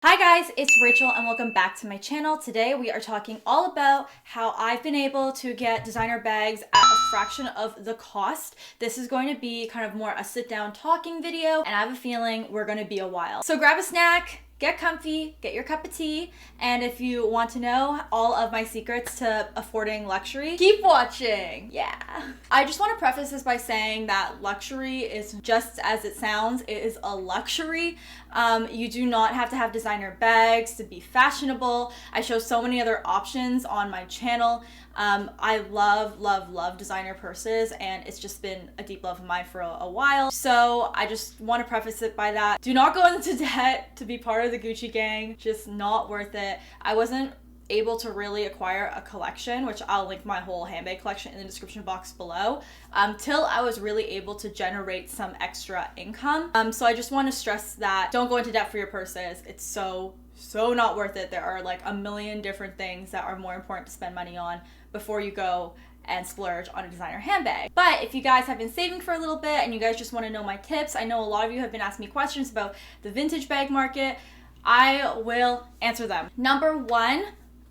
Hi guys, it's Rachel and welcome back to my channel. Today we are talking all about how I've been able to get designer bags at a fraction of the cost. This is going to be kind of more a sit down talking video and I have a feeling we're going to be a while. So grab a snack, get comfy, get your cup of tea, and if you want to know all of my secrets to affording luxury, keep watching. Yeah. I just want to preface this by saying that luxury is just as it sounds. It is a luxury. You do not have to have designer bags to be fashionable. I show so many other options on my channel. I love designer purses and it's just been a deep love of mine for a while. So I just want to preface it by that. Do not go into debt to be part of the Gucci gang. Just not worth it. I wasn't able to really acquire a collection, which I'll link my whole handbag collection in the description box below, till I was really able to generate some extra income. So I just want to stress that don't go into debt for your purses. It's so not worth it. There are like a million different things that are more important to spend money on before you go and splurge on a designer handbag. But if you guys have been saving for a little bit and you guys just want to know my tips, I know a lot of you have been asking me questions about the vintage bag market. I will answer them. Number one,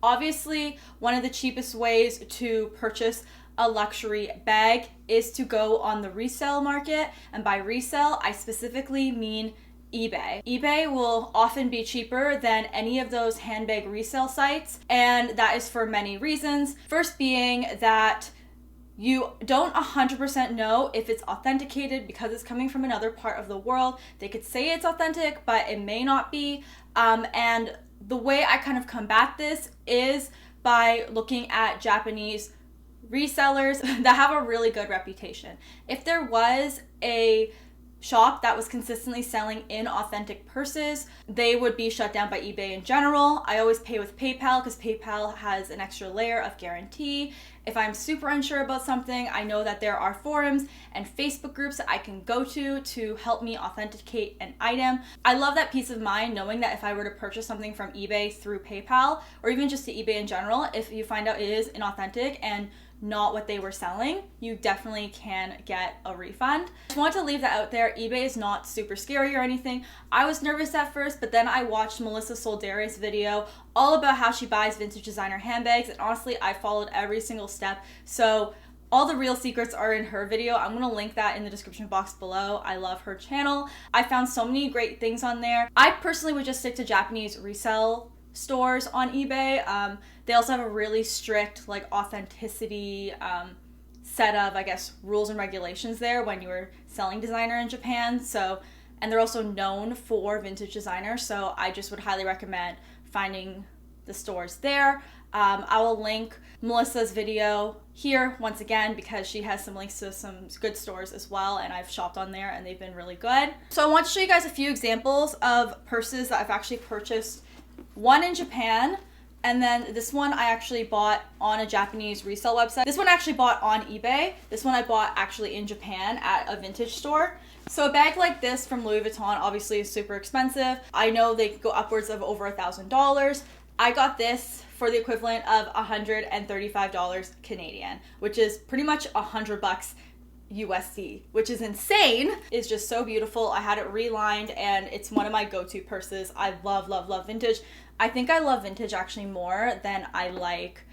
obviously, one of the cheapest ways to purchase a luxury bag is to go on the resale market. And by resale, I specifically mean eBay. eBay will often be cheaper than any of those handbag resale sites, and that is for many reasons. First being that you don't 100% know if it's authenticated because it's coming from another part of the world. They could say it's authentic, but it may not be. And the way I kind of combat this is by looking at Japanese resellers that have a really good reputation. If there was a shop that was consistently selling inauthentic purses, they would be shut down by eBay in general. I always pay with PayPal because PayPal has an extra layer of guarantee. If I'm super unsure about something, I know that there are forums and Facebook groups that I can go to help me authenticate an item. I love that peace of mind knowing that if I were to purchase something from eBay through PayPal or even just to eBay in general, if you find out it is inauthentic and not what they were selling, you definitely can get a refund. I just want to leave that out there. eBay is not super scary or anything. I was nervous at first, but then I watched Melissa Solderi's video all about how she buys vintage designer handbags, and honestly, I followed every single step. So all the real secrets are in her video. I'm gonna link that in the description box below. I love her channel. I found so many great things on there. I personally would just stick to Japanese resale stores on eBay. They also have a really strict like authenticity set of, I guess, rules and regulations there when you were selling designer in Japan. So, and they're also known for vintage designer. So I just would highly recommend finding the stores there. I will link Melissa's video here once again because she has some links to some good stores as well, and I've shopped on there and they've been really good. So I want to show you guys a few examples of purses that I've actually purchased. One in Japan, and then this one I actually bought on a Japanese resale website. This one I actually bought on eBay. This one I bought actually in Japan at a vintage store. So a bag like this from Louis Vuitton obviously is super expensive. I know they could go upwards of over $1,000. I got this for the equivalent of $135 Canadian, which is pretty much $100 USD, which is insane. It's just so beautiful. I had it relined and it's one of my go-to purses. I love vintage. I think I love vintage actually more than I like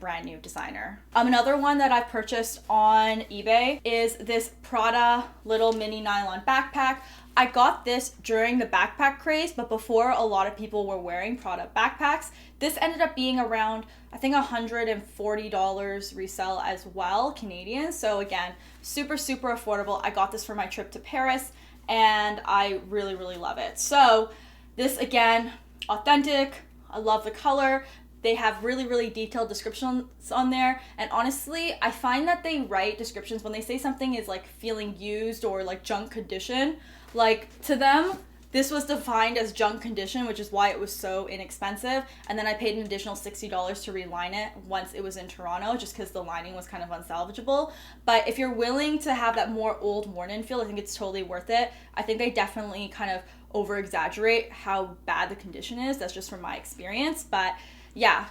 brand new designer. Another one that I purchased on eBay is this Prada little mini nylon backpack. I got this during the backpack craze, but before a lot of people were wearing Prada backpacks. This ended up being around, I think, $140 resell as well, Canadian. So again, super affordable. I got this for my trip to Paris and I really love it. So this, again, authentic. I love the color. They have really detailed descriptions on there. And honestly, I find that they write descriptions when they say something is like feeling used or like junk condition. Like to them, this was defined as junk condition, which is why it was so inexpensive. And then I paid an additional $60 to reline it once it was in Toronto, just because the lining was kind of unsalvageable. But if you're willing to have that more old worn-in feel, I think it's totally worth it. I think they definitely kind of over-exaggerate how bad the condition is. That's just from my experience. But yeah,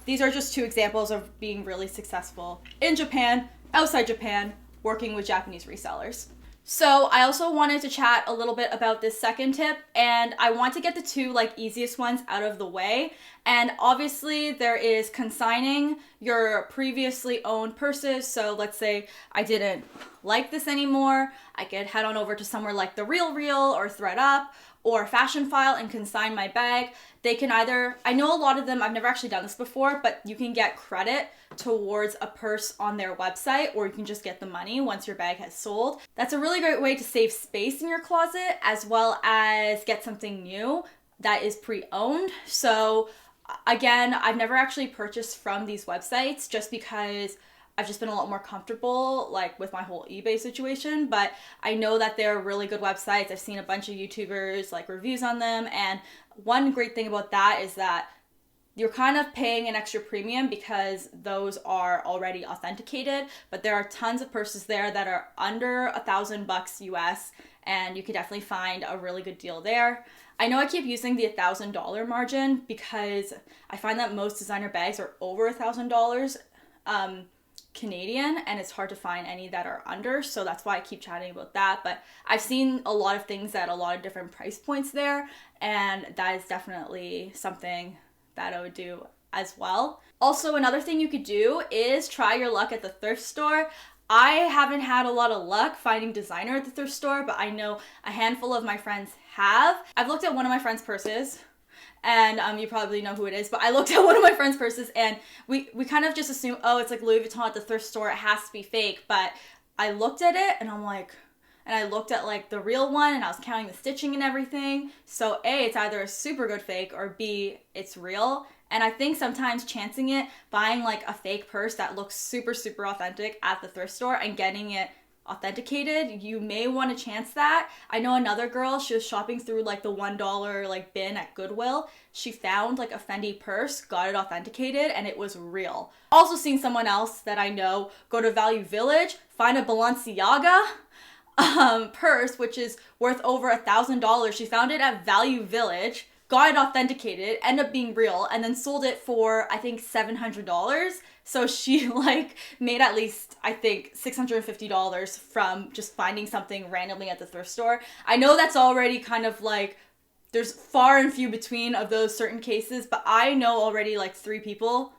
these are just two examples of being really successful in Japan, outside Japan, working with Japanese resellers. So I also wanted to chat a little bit about this second tip, and I want to get the two like easiest ones out of the way. And obviously there is consigning your previously owned purses. So let's say I didn't like this anymore. I could head on over to somewhere like The RealReal or ThredUp or Fashion File and consign my bag. They can either, I know a lot of them, I've never actually done this before, but you can get credit towards a purse on their website, or you can just get the money once your bag has sold. That's a really great way to save space in your closet, as well as get something new that is pre-owned. So again, I've never actually purchased from these websites just because I've just been a lot more comfortable like with my whole eBay situation, but I know that they're really good websites. I've seen a bunch of YouTubers like reviews on them, and one great thing about that is that you're kind of paying an extra premium because those are already authenticated, but there are tons of purses there that are under $1,000 US, and you could definitely find a really good deal there. I know I keep using the $1,000 margin because I find that most designer bags are over $1,000 Canadian, and it's hard to find any that are under, so that's why I keep chatting about that. But I've seen a lot of things at a lot of different price points there, and that is definitely something that I would do as well. Also, another thing you could do is try your luck at the thrift store. I haven't had a lot of luck finding designer at the thrift store, but I know a handful of my friends have. I've looked at one of my friends' purses, and you probably know who it is, but I looked at one of my friend's purses, and we kind of just assume, oh, it's like Louis Vuitton at the thrift store, it has to be fake. But I looked at it and I'm like, and I looked at like the real one, and I was counting the stitching and everything. So A, it's either a super good fake, or B, it's real. And I think sometimes chancing it, buying like a fake purse that looks super, super authentic at the thrift store and getting it authenticated, you may want to chance that. I know another girl, she was shopping through like the $1 like bin at Goodwill. She found like a Fendi purse, got it authenticated, and it was real. Also seen someone else that I know go to Value Village, find a Balenciaga purse, which is worth over $1,000. She found it at Value Village, got it authenticated, ended up being real, and then sold it for, I think, $700. So she like made at least, I think, $650 from just finding something randomly at the thrift store. I know that's already kind of like, there's far and few between of those certain cases, but I know already like 3 people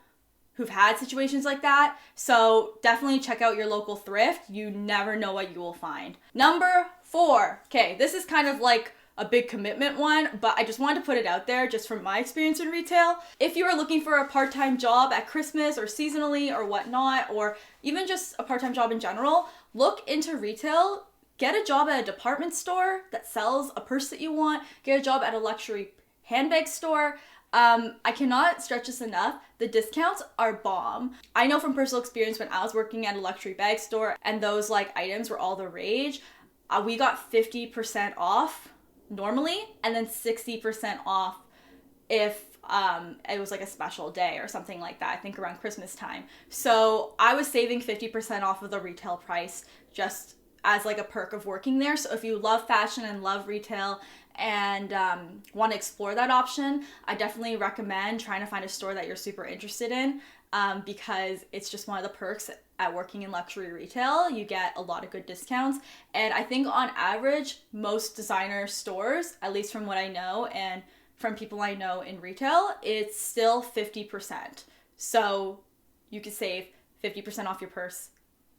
who've had situations like that. So definitely check out your local thrift. You never know what you will find. Number 4. Okay, this is kind of like a big commitment one, but I just wanted to put it out there just from my experience in retail. If you are looking for a part-time job at Christmas or seasonally or whatnot, or even just a part-time job in general, look into retail. Get a job at a department store that sells a purse that you want. Get a job at a luxury handbag store. I cannot stress this enough. The discounts are bomb. I know from personal experience when I was working at a luxury bag store and those like items were all the rage, we got 50% off normally, and then 60% off if it was like a special day or something like that, I think around Christmas time. So I was saving 50% off of the retail price just as like a perk of working there. So if you love fashion and love retail and want to explore that option, I definitely recommend trying to find a store that you're super interested in, because it's just one of the perks at working in luxury retail. You get a lot of good discounts, and I think on average most designer stores, at least from what I know and from people I know in retail, it's still 50%. So you could save 50% off your purse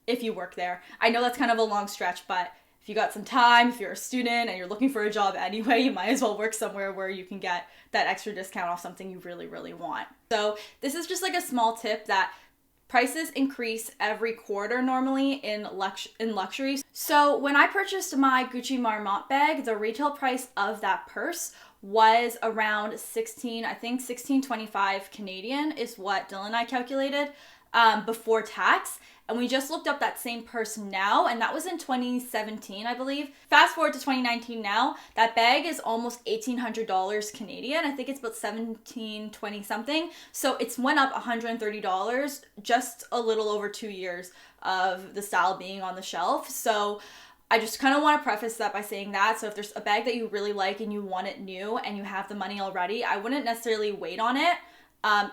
if you work there. I know that's kind of a long stretch, but if you got some time, if you're a student and you're looking for a job anyway, you might as well work somewhere where you can get that extra discount off something you really, really want. So this is just like a small tip that prices increase every quarter normally in luxury. So when I purchased my Gucci Marmont bag, the retail price of that purse was around $16.25 Canadian is what Dylan and I calculated before tax. And we just looked up that same purse now, and that was in 2017, I believe. Fast forward to 2019 now, that bag is almost $1,800 Canadian. I think it's about $1,720 something. So it's went up $130 just a little over 2 years of the style being on the shelf. So I just kind of want to preface that by saying that. So if there's a bag that you really like and you want it new and you have the money already, I wouldn't necessarily wait on it.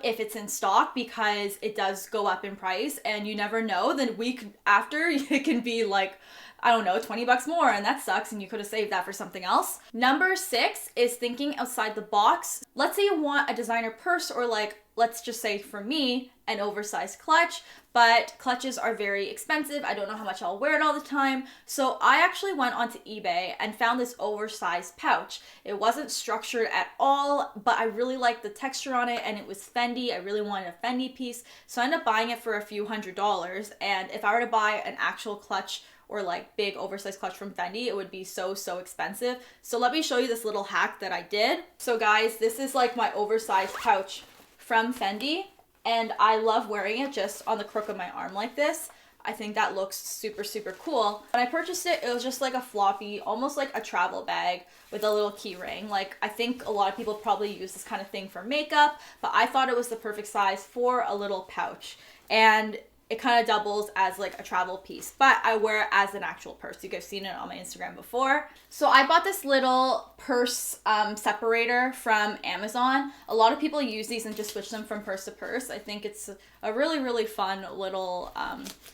If it's in stock, because it does go up in price and you never know, then week after it can be like I don't know, 20 bucks more, and that sucks, and you could have saved that for something else. Number 6 is thinking outside the box. Let's say you want a designer purse, or like, let's just say for me, an oversized clutch, but clutches are very expensive. I don't know how much I'll wear it all the time. So I actually went onto eBay and found this oversized pouch. It wasn't structured at all, but I really liked the texture on it, and it was Fendi. I really wanted a Fendi piece. So I ended up buying it for a few $100s. And if I were to buy an actual clutch or like big oversized clutch from Fendi, it would be so expensive. So let me show you this little hack that I did. So guys, this is like my oversized pouch from Fendi, and I love wearing it just on the crook of my arm like this. I think that looks super cool. When I purchased it, it was just like a floppy, almost like a travel bag with a little key ring. Like, I think a lot of people probably use this kind of thing for makeup, but I thought it was the perfect size for a little pouch. And it kind of doubles as like a travel piece, but I wear it as an actual purse. You guys have seen it on my Instagram before. So I bought this little purse separator from Amazon. A lot of people use these and just switch them from purse to purse. I think it's a really fun little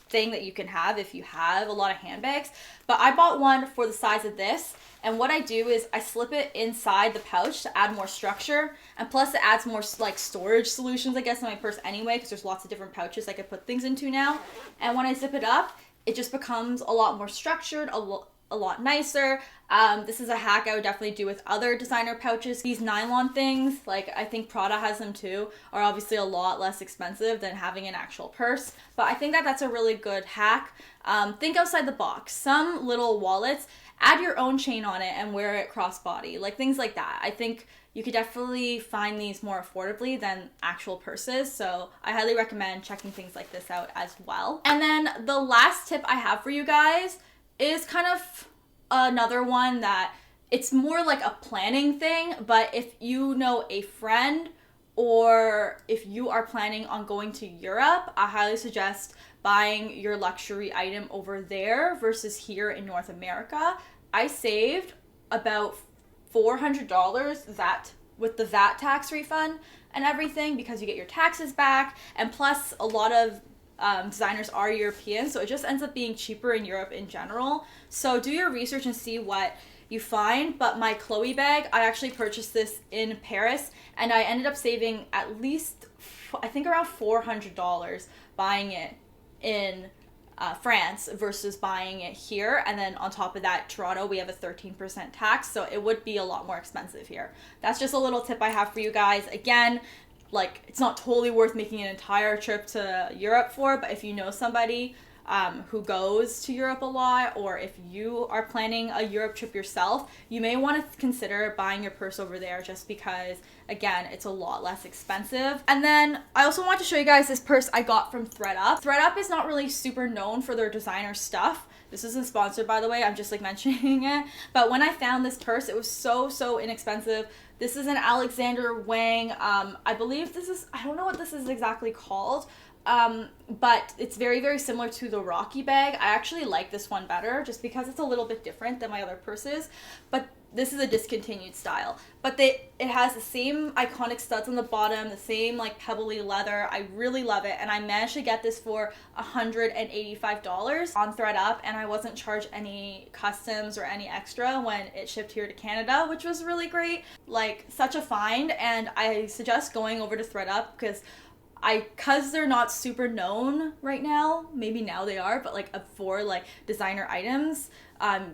thing that you can have if you have a lot of handbags. But I bought one for the size of this. And what I do is I slip it inside the pouch to add more structure. And plus it adds more like storage solutions, I guess, in my purse anyway, because there's lots of different pouches I could put things into now. And when I zip it up, it just becomes a lot more structured, a lot nicer. This is a hack I would definitely do with other designer pouches. These nylon things, like I think Prada has them too, are obviously a lot less expensive than having an actual purse. But I think that that's a really good hack. Think outside the box. Some little wallets, add your own chain on it and wear it crossbody, like things like that. I think you could definitely find these more affordably than actual purses, so I highly recommend checking things like this out as well. And then the last tip I have for you guys is kind of another one that it's more like a planning thing, but if you know a friend or if you are planning on going to Europe, I highly suggest buying your luxury item over there versus here in North America. I saved about $400 that with the VAT tax refund and everything, because you get your taxes back, and plus a lot of designers are European, so it just ends up being cheaper in Europe in general. So do your research and see what you find. But my Chloe bag, I actually purchased this in Paris, and I ended up saving at least, I think, around $400 buying it in France versus buying it here. And then on top of that, Toronto, we have a 13% tax, so it would be a lot more expensive here. That's just a little tip I have for you guys. Again, like, it's not totally worth making an entire trip to Europe for, but if you know somebody who goes to Europe a lot, or if you are planning a Europe trip yourself, you may want to consider buying your purse over there, just because, again, it's a lot less expensive. And then I also want to show you guys this purse I got from ThredUp. ThredUp is not really super known for their designer stuff. This isn't sponsored, by the way, I'm just like mentioning it. But when I found this purse, it was so inexpensive. This is an Alexander Wang. I believe this is, I don't know what this is exactly called, but it's very similar to the Rocky bag. I actually like this one better just because it's a little bit different than my other purses, but this is a discontinued style. But it has the same iconic studs on the bottom, the same like pebbly leather. I really love it, and I managed to get this for $185 on ThredUp, and I wasn't charged any customs or any extra when it shipped here to Canada, which was really great. Like, such a find, and I suggest going over to ThredUp because they're not super known right now. Maybe now they are, but like for like designer items,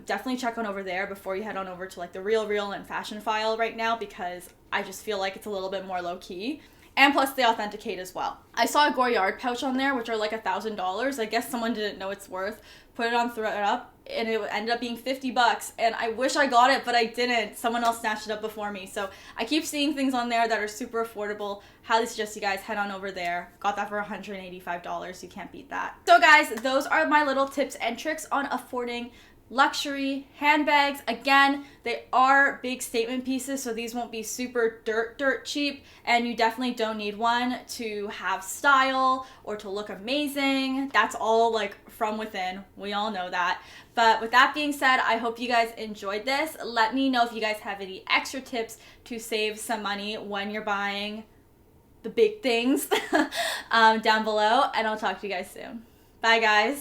definitely check on over there before you head on over to like the Real and Fashion File right now, because I just feel like it's a little bit more low key. And plus they authenticate as well. I saw a Goyard pouch on there, which are like $1,000. I guess someone didn't know its worth, put it on ThredUp, and it ended up being 50 bucks. And I wish I got it, but I didn't. Someone else snatched it up before me. So I keep seeing things on there that are super affordable. Highly suggest you guys head on over there. Got that for $185. You can't beat that. So guys, those are my little tips and tricks on affording luxury handbags. Again, they are big statement pieces, so these won't be super dirt cheap, and you definitely don't need one to have style or to look amazing. That's all like from within. We all know that. But with that being said, I hope you guys enjoyed this. Let me know if you guys have any extra tips to save some money when you're buying the big things down below, and I'll talk to you guys soon. Bye guys.